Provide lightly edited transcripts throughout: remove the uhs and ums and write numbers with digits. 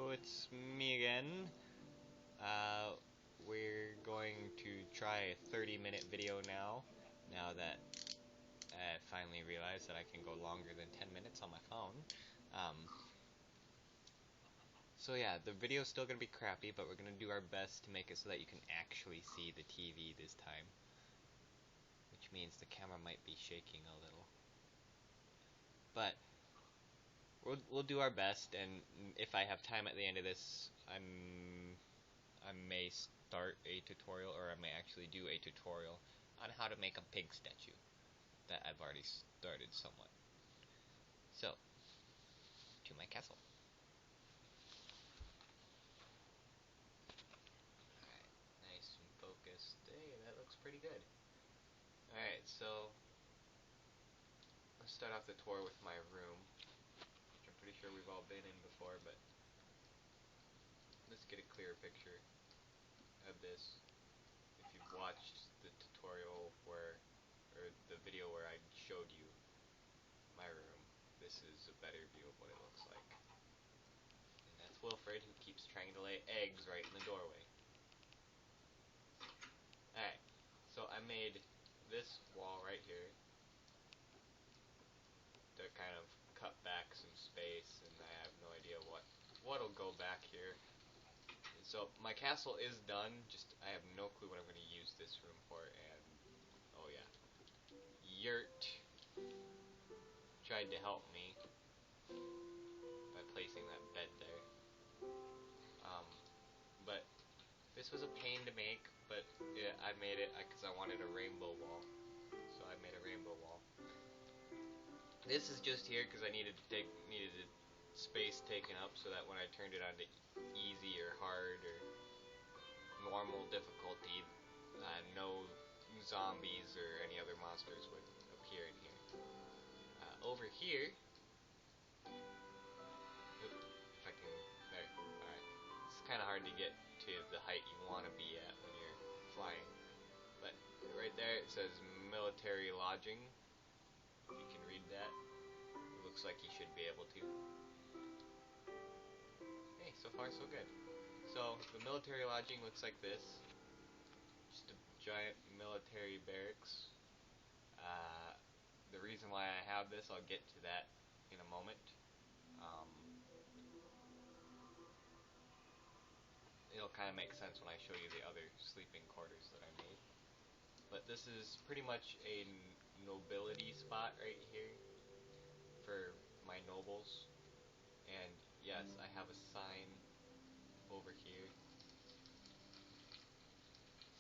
It's me again. Uh, we're going to try a 30-minute video now that I finally realized that I can go longer than 10 minutes on my phone. Um, so yeah, the video's still going to be crappy, but we're going to do our best to make it so that you can actually see the TV this time. Which means the camera might be shaking a little. But we'll do our best, and if I have time at the end of this, I may start a tutorial, or I may actually do a tutorial on how to make a pig statue that I've already started somewhat. So, to my castle. Alright, nice and focused. Hey, that looks pretty good. Alright, so let's start off the tour with my room, which I'm pretty sure we've all been in before, but let's get a clearer picture of this. If you've watched the tutorial or the video where I showed you my room, this is a better view of what it looks like. And that's Wilfred, who keeps trying to lay eggs right in the doorway. Alright, so I made this wall right here to kind of cut back some space, and I have no idea what'll go back here. So my castle is done, just I have no clue what I'm going to use this room for, and oh yeah, Yurt tried to help me by placing that bed there. But this was a pain to make, but yeah, I made it because I wanted a rainbow wall, so I made a rainbow wall. This is just here because I needed space taken up so that when I turned it on to easy or hard or normal difficulty, no zombies or any other monsters would appear in here. Over here, if I can, there, alright. It's kind of hard to get to the height you want to be at when you're flying. But right there it says military lodging. If you can read that, it looks like you should be able to. Hey, so far so good. So the military lodging looks like this. Just a giant military barracks. The reason why I have this, I'll get to that in a moment. It'll kind of make sense when I show you the other sleeping quarters that I made. But this is pretty much a nobility spot right here for my nobles. And yes, I have a sign over here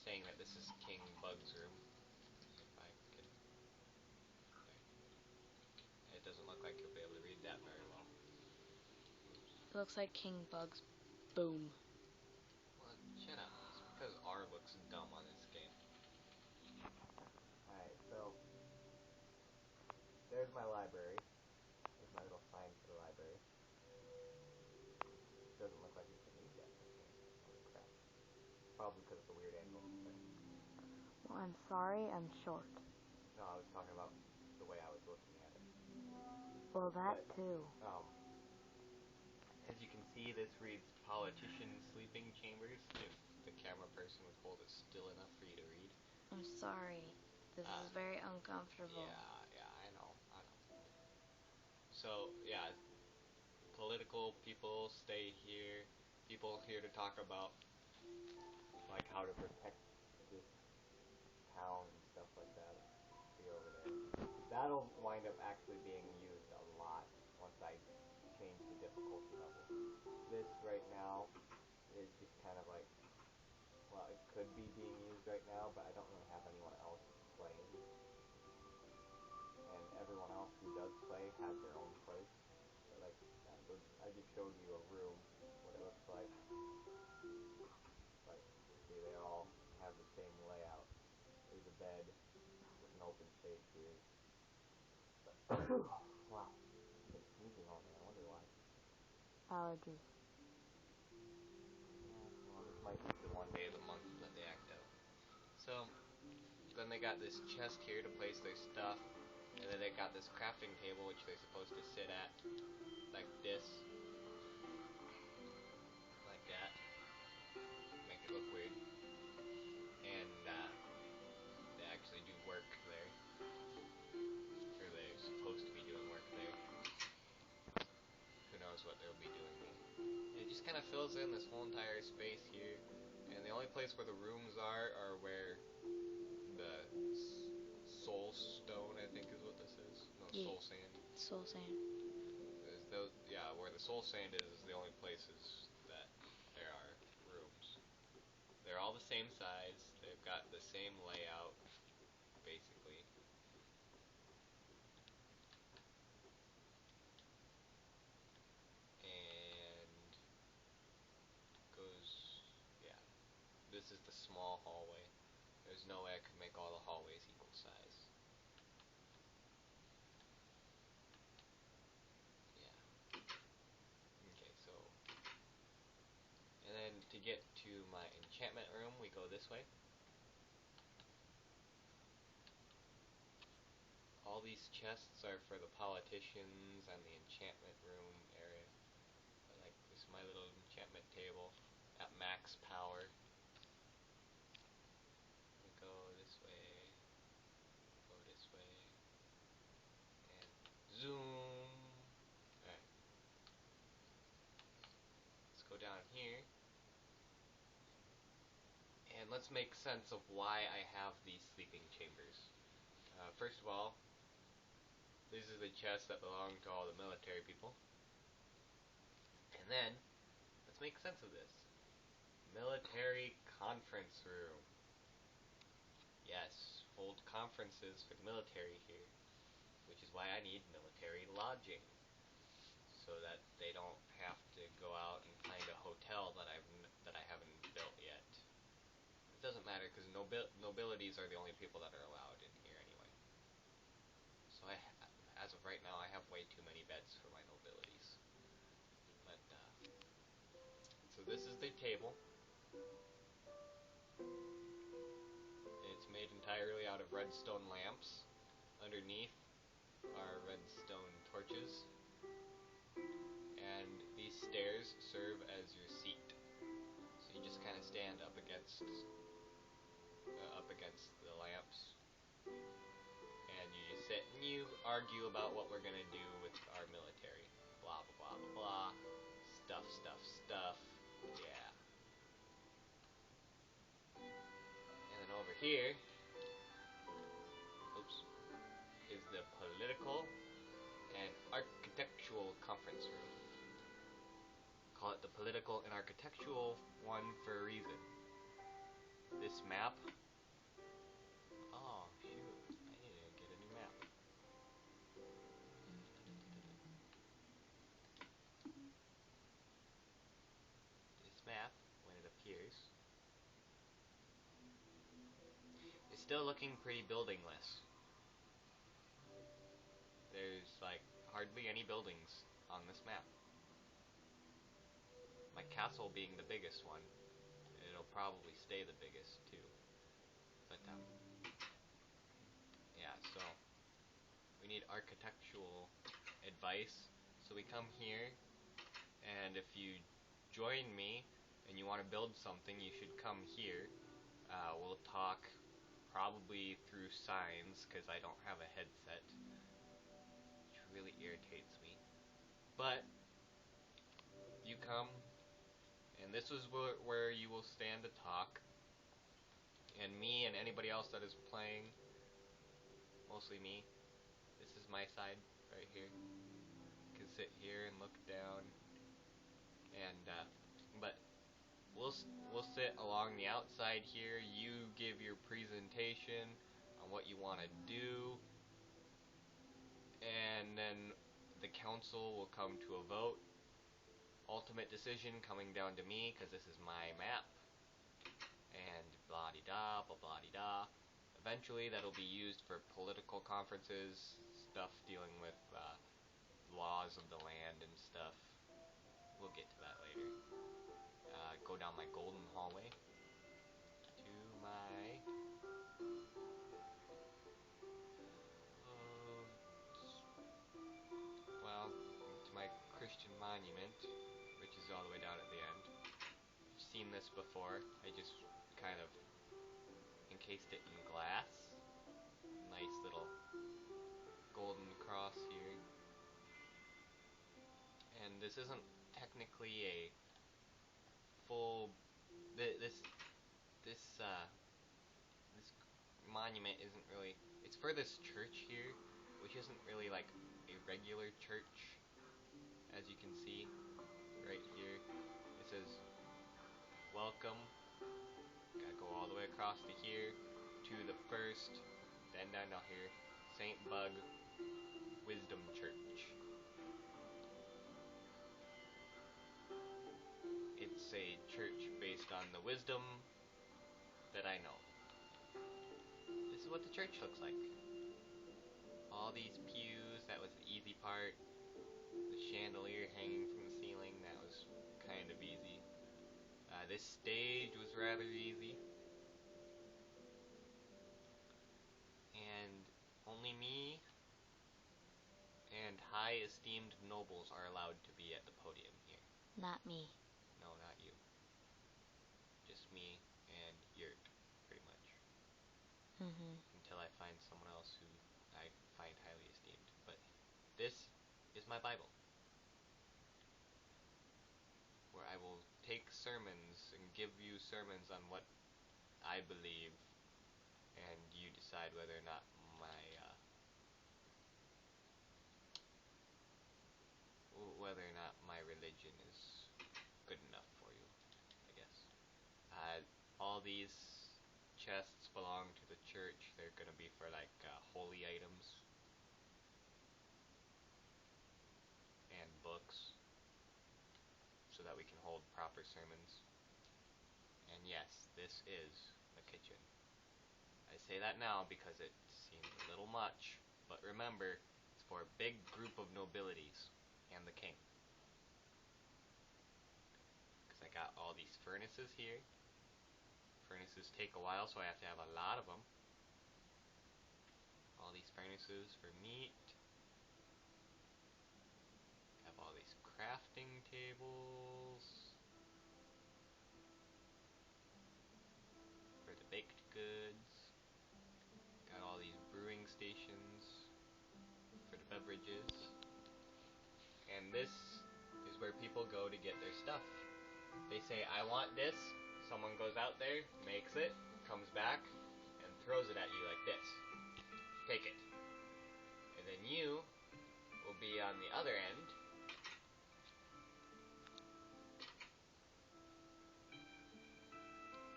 saying that this is King Bug's room. If I can, there. It doesn't look like you'll be able to read that very well. It looks like King Bug's boom. Well, shut up. It's because R looks dumb on this game. Alright, so there's my library. There's my little sign for the library. Doesn't look like you can read that very well. Holy crap. Probably because it's a weird angle. There. Well, I'm sorry, I'm short. No, I was talking about the way I was looking at it. Well, that too. As you can see, this reads politician sleeping chambers. If the camera person would hold it still enough for you to read. I'm sorry. This is very uncomfortable. Yeah, I know. So, yeah, political people stay here. People here to talk about, like, how to protect this town and stuff like that. See over there. That'll wind up actually being used a lot once I change the difficulty level. This right now is just kind of like, well, it could be being used right now, but I don't really have anyone else playing. And everyone else who does play has their own place. But like, I just showed you a room, what it looks like. But see, they all have the same layout. There's a bed with an open space here. But wow, I've been sneezing all day. I wonder why. Allergies. Well, this might be the one day of the month that they act out. So, then they got this chest here to place their stuff, and then they got this crafting table which they're supposed to sit at, like this. be doing me. It just kind of fills in this whole entire space here, and the only place where the rooms are where the soul stone, I think is what this is. No, Yeah. soul sand. Soul sand. Yeah, where the soul sand is the only places that there are rooms. They're all the same size. They've got the same layout, basically. And goes, yeah. This is the small hallway. There's no way I could make all the hallways equal size. Yeah. Okay, so, and then to get to my enchantment room, we go this way. All these chests are for the politicians and the enchantment room area. Like, this is my little enchantment table at max power. We go this way, go this way, and zoom. Alright. Let's go down here. And let's make sense of why I have these sleeping chambers. First of all, these are the chests that belong to all the military people. And then, let's make sense of this. Military conference room. Yes, hold conferences for the military here, which is why I need military lodging, so that they don't have to go out and find a hotel that I haven't built yet. It doesn't matter because nobilities are the only people that are allowed in here anyway. So as of right now, I have way too many beds for my nobilities. But so this is the table. It's made entirely out of redstone lamps. Underneath are redstone torches. And these stairs serve as your seat. So you just kind of stand up against the lamps, and you just sit and you argue about what we're gonna do with our military. Blah blah blah blah blah. Stuff, stuff, stuff. Yeah. And then over here, oops, is the political and architectural conference room. Call it the political and architectural one for a reason. This map. Oh shoot! I need to get a new map. This map, when it appears, is still looking pretty buildingless. There's like hardly any buildings on this map. My castle being the biggest one. It'll probably stay the biggest too. But yeah, so we need architectural advice. So we come here, and if you join me and you want to build something, you should come here. We'll talk probably through signs because I don't have a headset, which really irritates me. But you come, and this is where you will stand to talk. And me and anybody else that is playing, mostly me, this is my side right here. You can sit here and look down, and but we'll sit along the outside here. You give your presentation on what you want to do, and then the council will come to a vote. Ultimate decision coming down to me because this is my map, and blah de da, blah blah de da. Eventually, that'll be used for political conferences, stuff dealing with laws of the land and stuff. We'll get to that later. Go down my golden hallway to my to my Christian monument, which is all the way down at the end. I've seen this before. I just kind of encased it in glass. Nice little golden cross here. And this isn't technically a full. This monument isn't really. It's for this church here, which isn't really like a regular church. As you can see, right here, it says welcome. Gotta go all the way across to here, to the first, then down to here, St. Bug Wisdom Church. It's a church based on the wisdom that I know. This is what the church looks like. All these pews, that was the easy part. The chandelier hanging from the ceiling, that was kind of easy. This stage was rather easy. And only me and high esteemed nobles are allowed to be at the podium here. Not me. No, not you. Just me and Yurt, pretty much. Until I find someone else who I find highly esteemed. But this is my Bible, where I will take sermons and give you sermons on what I believe, and you decide whether or not my religion is good enough for you, I guess. All these chests belong to the church. They're gonna be for like holy items and books, so that we can hold proper sermons. And yes, this is a kitchen. I say that now because it seems a little much, but remember, it's for a big group of nobilities and the king. Because I got all these furnaces here. Furnaces take a while, so I have to have a lot of them. All these furnaces for meat. Have all these crafting tables for the baked goods. Got all these brewing stations for the beverages. And this is where people go to get their stuff. They say, I want this. Someone goes out there, makes it, comes back, and throws it at you like this. Take it. And then you will be on the other end.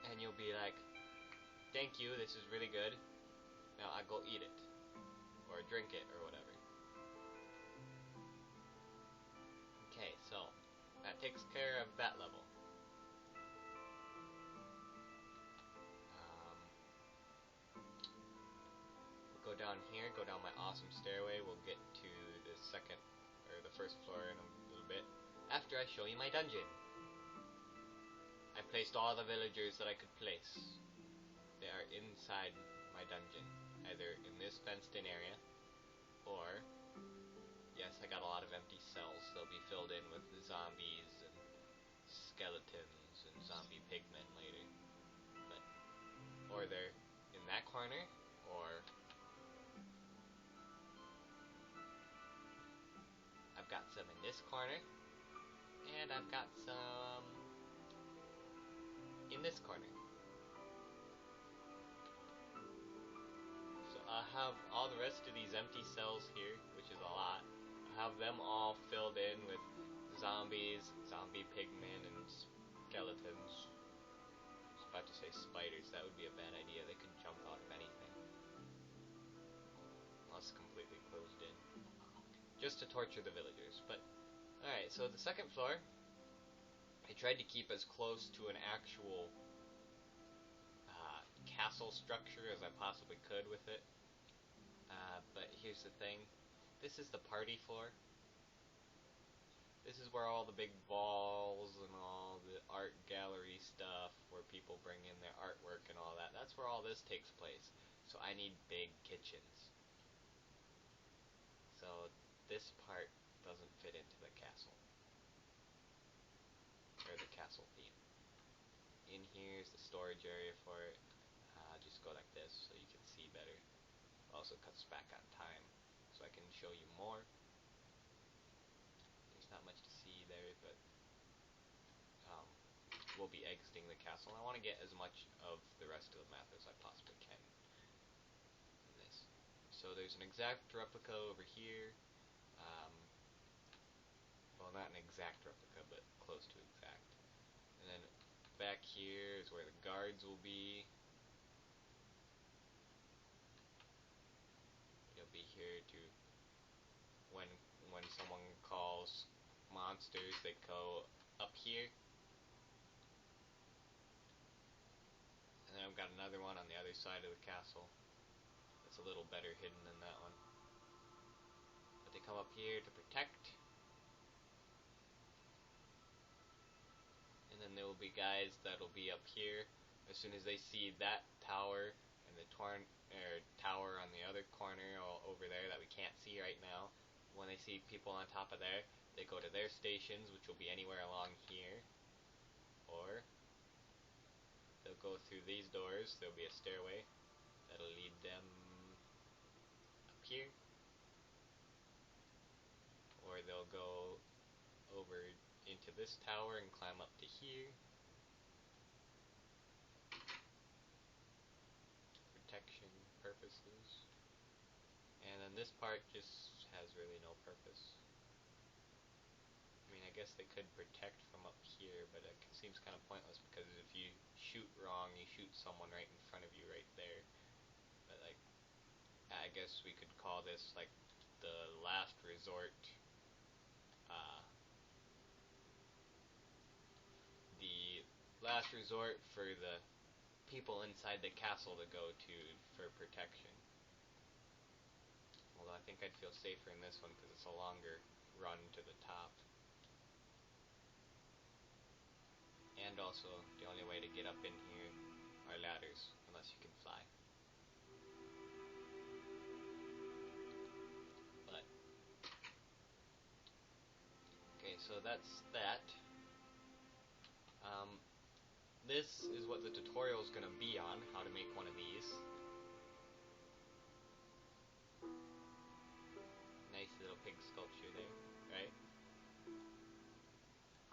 And you'll be like, thank you, this is really good. Now I'll go eat it. Or drink it, or whatever. Okay, so that takes care of that level. We'll go down here, go down my awesome stairway. We'll get to the first floor in a little bit. After I show you my dungeon. I placed all the villagers that I could place. They are inside my dungeon, either in this fenced-in area, or, yes, I got a lot of empty cells. They'll be filled in with zombies and skeletons and zombie pigmen later. Or they're in that corner, or I've got some in this corner, and I've got some in this corner. So I have all the rest of these empty cells here, which is a lot. I have them all filled in with zombies, zombie pigmen, and skeletons. I was about to say spiders. That would be a bad idea. They could jump out of anything. Unless completely closed in. Just to torture the villagers. But, alright, so the second floor, I tried to keep as close to an actual castle structure as I possibly could with it. But here's the thing. This is the party floor. This is where all the big balls and all the art gallery stuff, where people bring in their artwork and all that, that's where all this takes place. So I need big kitchens. So this part doesn't fit into the castle. Or the castle theme. In here's the storage area for it. Just go like this so you can see better. Also cuts back on time, so I can show you more. There's not much to see there, but will be exiting the castle, and I want to get as much of the rest of the map as I possibly can in this. So there's an exact replica over here. Well, not an exact replica, but close to exact. And then back here is where the guards will be. It'll be here to when someone calls monsters, they go up here. And then I've got another one on the other side of the castle. It's a little better hidden than that one. But they come up here to protect. And then there will be guys that'll be up here. As soon as they see that tower and the tower on the other corner over there that we can't see right now, when they see people on top of there, they go to their stations, which will be anywhere along here. Or they'll go through these doors. There'll be a stairway that'll lead them up here. Or they'll go over into this tower and climb up to here. Protection purposes. And then this part just has really no purpose. I mean, I guess they could protect from up here, but it seems kind of pointless because if you shoot wrong, you shoot someone right in front of you right there. But like, I guess we could call this like the last resort. The last resort for the people inside the castle to go to for protection. Although I think I'd feel safer in this one because it's a longer run to the top. And also, the only way to get up in here are ladders, unless you can fly. But okay, so that's that. This is what the tutorial is going to be on, how to make one of these. Nice little pig sculpture there, right?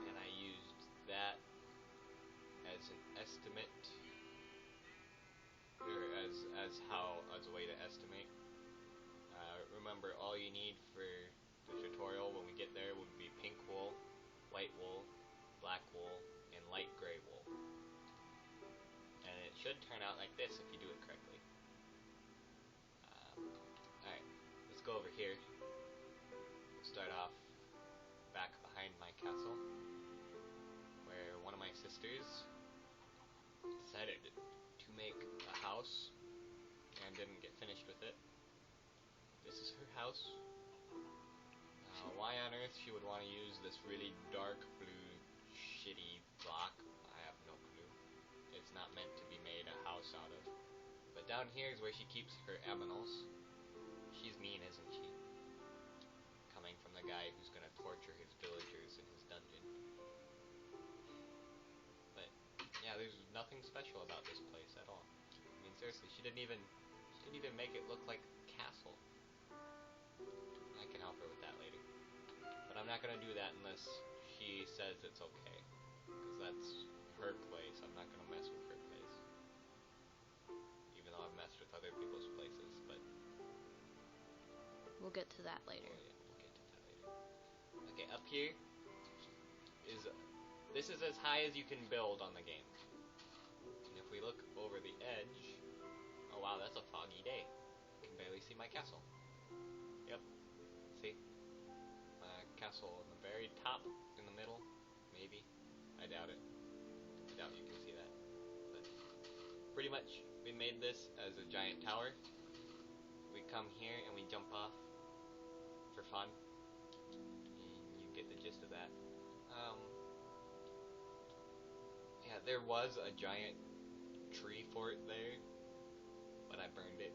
And I used that as an estimate, or as a way to estimate. Remember, all you need for the tutorial when we get there would be pink wool, white wool, black wool, and light gray wool. And it should turn out like this if you do it correctly. Alright, let's go over here. Start off back behind my castle, where one of my sisters decided to make a house and didn't get finished with it. This is her house. Why on earth she would want to use this really dark blue shitty block, I have no clue. It's not meant to be made a house out of. But down here is where she keeps her aminals. She's mean, isn't she? Coming from the guy who's gonna torture his villagers in his dungeon. But yeah, there's nothing special about this place at all. I mean, seriously, she didn't even make it look like a castle. I can help her with that later. But I'm not gonna do that unless she says it's okay. Because that's her place. I'm not gonna mess with her place. Even though I've messed with other people's places, but We'll get to that later. oh yeah, we'll get to that later. Okay, up here is this is as high as you can build on the game. And if we look over the edge, oh wow, that's a foggy day. I can barely see my castle. Yep. See? My castle in the very top, in the middle, maybe. I doubt it. I doubt you can see that. But pretty much, we made this as a giant tower. We come here and we jump off for fun. And you get the gist of that. Yeah, there was a giant tree fort there, but I burned it.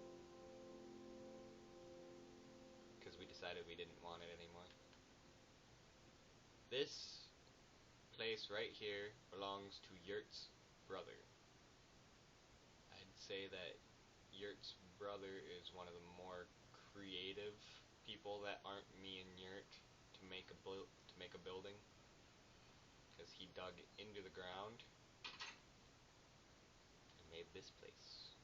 Because we decided we didn't want it anymore. This place right here belongs to Yurt's brother. I'd say that Yurt's brother is one of the more creative people that aren't me and Yurt to make a building, because he dug into the ground this place.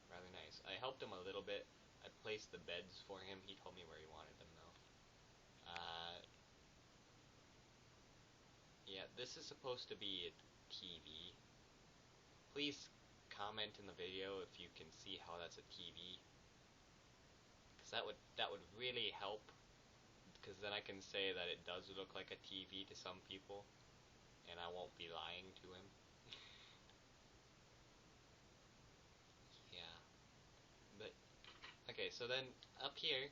Rather nice. I helped him a little bit. I placed the beds for him. He told me where he wanted them, though. Yeah, this is supposed to be a TV. Please comment in the video if you can see how that's a TV. Because that would really help. Because then I can say that it does look like a TV to some people. And I won't be lying to him. Yeah. But, okay, so then up here,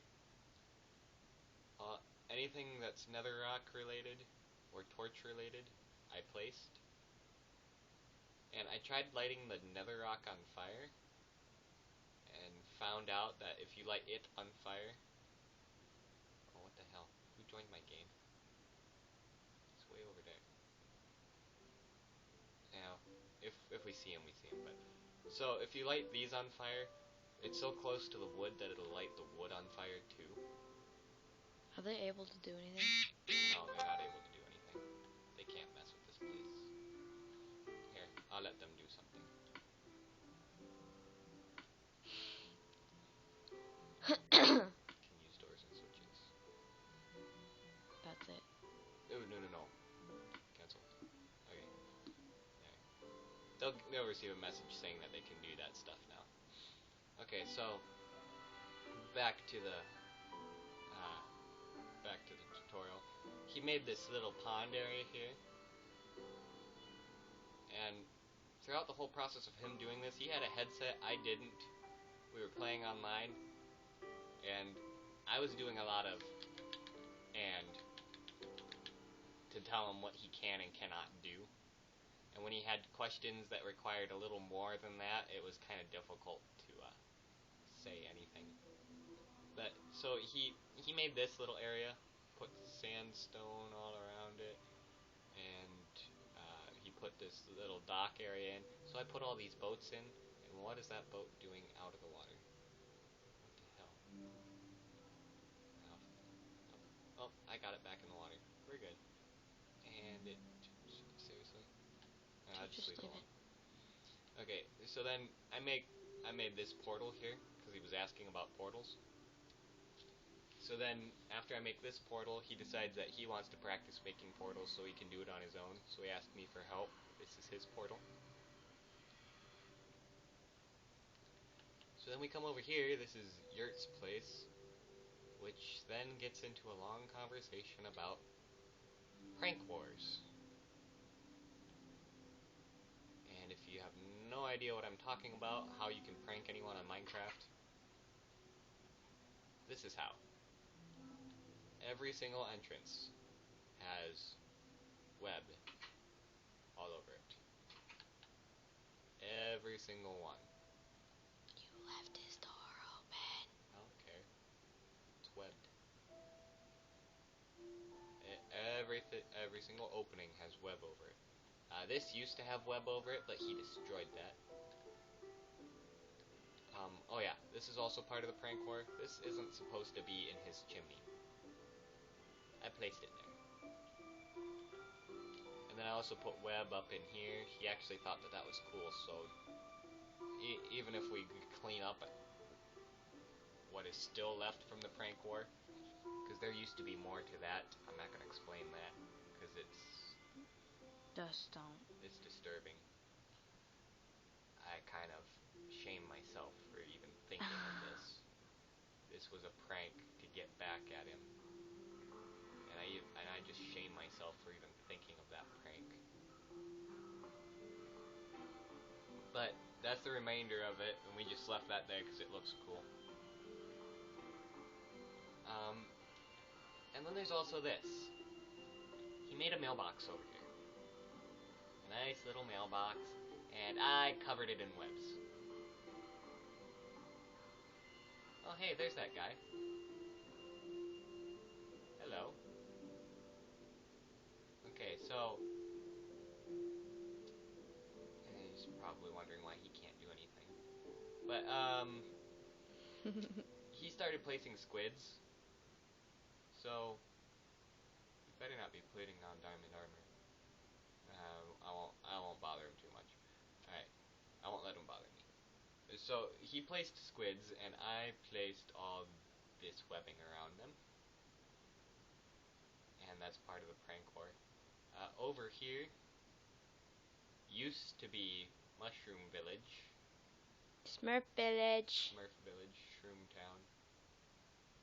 anything that's netherrock related or torch related, I placed. And I tried lighting the netherrock on fire, and found out that if you light it on fire... Oh, what the hell? Who joined my game? It's way over there. Now, if we see him, we see him, but... So, if you light these on fire, it's so close to the wood that it'll light the wood on fire too. Are they able to do anything? No, they're not able to do anything. They can't mess with this place. Here, I'll let them do something. Can use doors and switches. That's it. Oh, no. Cancel. Okay. There. They'll receive a message saying that they can do that stuff now. Okay, so back to the tutorial. He made this little pond area here, and throughout the whole process of him doing this, he had a headset. I didn't. We were playing online, and I was doing a lot of to tell him what he can and cannot do. And when he had questions that required a little more than that, it was kind of difficult to say anything. But so he made this little area, put sandstone all around it, and he put this little dock area in. So I put all these boats in, and what is that boat doing out of the water? What the hell? Oh, I got it back in the water. We're good. And it... seriously? I'll just leave it alone. Okay, so then I made this portal here, because he was asking about portals. So then, after I make this portal, he decides that he wants to practice making portals so he can do it on his own. So he asked me for help. This is his portal. So then we come over here. This is Yurt's place, which then gets into a long conversation about prank wars. And if you have no idea what I'm talking about, how you can prank anyone on Minecraft, this is how. Every single entrance has web all over it. Every single one. You left his door open. I don't care. It's webbed. Every single opening has web over it. This used to have web over it, but he destroyed that. Oh yeah, this is also part of the prank war. This isn't supposed to be in his chimney. I placed it there. And then I also put web up in here. He actually thought that was cool, so even if we clean up what is still left from the prank war, because there used to be more to that, I'm not going to explain that, because it's disturbing. I kind of shame myself for even thinking of this. This was a prank to get back at him. And I just shame myself for even thinking of that prank. But that's the remainder of it, and we just left that there because it looks cool. And then there's also this. He made a mailbox over here. A nice little mailbox, and I covered it in webs. Oh hey, there's that guy. Hello. Okay, so... he's probably wondering why he can't do anything. But, he started placing squids. So, you better not be putting on diamond armor. I won't bother him too much. Alright. I won't So he placed squids, and I placed all this webbing around them. And that's part of the prank war. Over here used to be Mushroom Village. Smurf Village. Smurf Village, Shroom Town.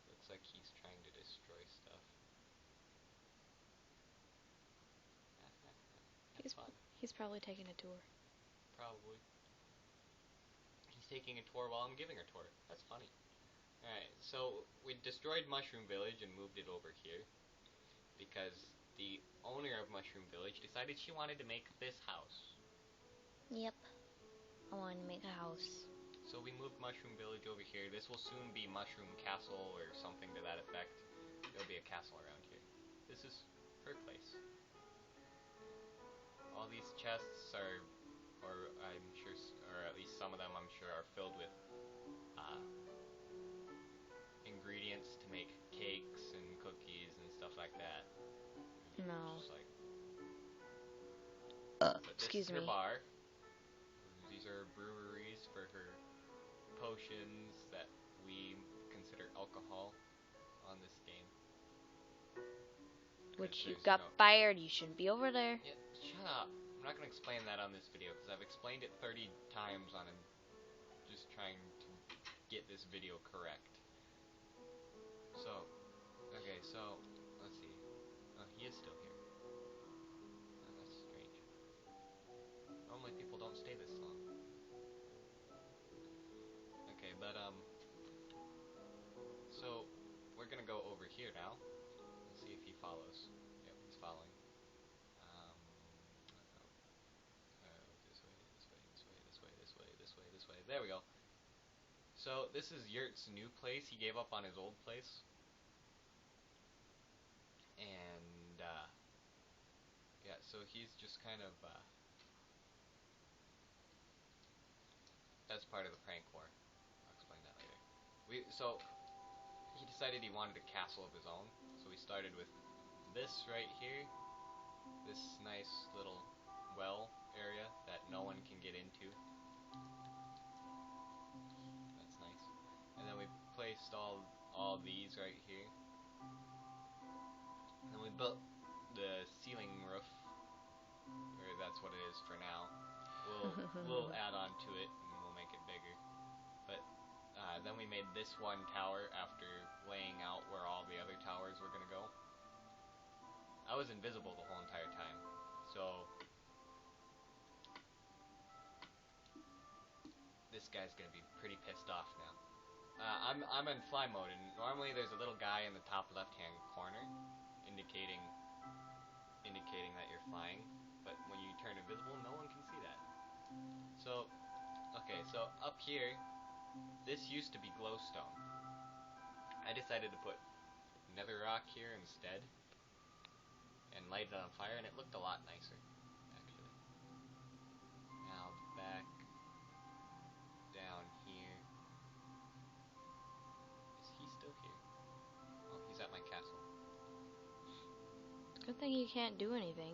Looks like he's trying to destroy stuff. That's fun. He's probably taking a tour. Probably. He's taking a tour while I'm giving a tour. That's funny. Alright, so we destroyed Mushroom Village and moved it over here because the owner of Mushroom Village decided she wanted to make this house. Yep. I wanted to make a house. So we moved Mushroom Village over here. This will soon be Mushroom Castle or something to that effect. There'll be a castle around here. This is her place. All these chests are, or I'm sure, or at least some of them I'm sure are filled with ingredients to make cakes and cookies and stuff like that. No. Just like, Excuse this is her me. bar. These are breweries for her potions that we consider alcohol on this game. Which you got fired. You shouldn't be over there. Yeah, shut up. I'm not going to explain that on this video because I've explained it 30 times on just trying to get this video correct. So, okay, so, let's see. Oh, he is still here. Oh, that's strange. Normally people don't stay this long. Okay, but, so, we're gonna go over here now. Let's see if he follows. Yep, he's following. This way, this way, this way, this way, this way, this way, this way. There we go. So, this is Yurt's new place. He gave up on his old place. And, yeah, so he's just kind of, that's part of the prank war. I'll explain that later. So, he decided he wanted a castle of his own. So we started with this right here. This nice little well area that no one can get into. That's nice. And then we placed all these right here. And then we built the ceiling roof, or that's what it is for now. We'll add on to it and we'll make it bigger. But then we made this one tower after laying out where all the other towers were gonna go. I was invisible the whole entire time, so this guy's gonna be pretty pissed off now. I'm in fly mode, and normally there's a little guy in the top left-hand corner indicating that you're flying, but when you turn invisible, no one can see that. So, okay, so up here, this used to be glowstone. I decided to put netherrock here instead, and light it on fire, and it looked a lot nicer, actually. Now back down here. Is he still here? Oh, he's at my castle. Good thing you can't do anything.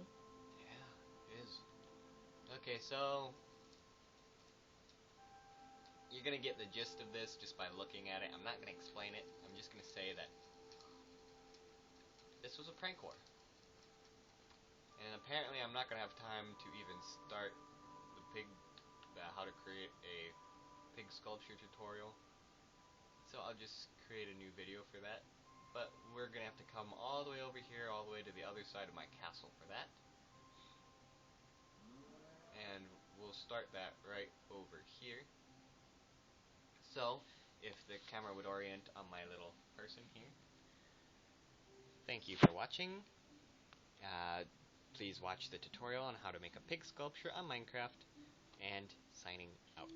Yeah, it is. Okay, so you're gonna get the gist of this just by looking at it. I'm not gonna explain it. I'm just gonna say that this was a prank war. And apparently I'm not gonna have time to even start how to create a pig sculpture tutorial. So I'll just create a new video for that. But we're gonna have to come all the way over here, all the way to the other side of my castle for that. And we'll start that right over here. So, if the camera would orient on my little person here. Thank you for watching. Please watch the tutorial on how to make a pig sculpture on Minecraft. And signing out.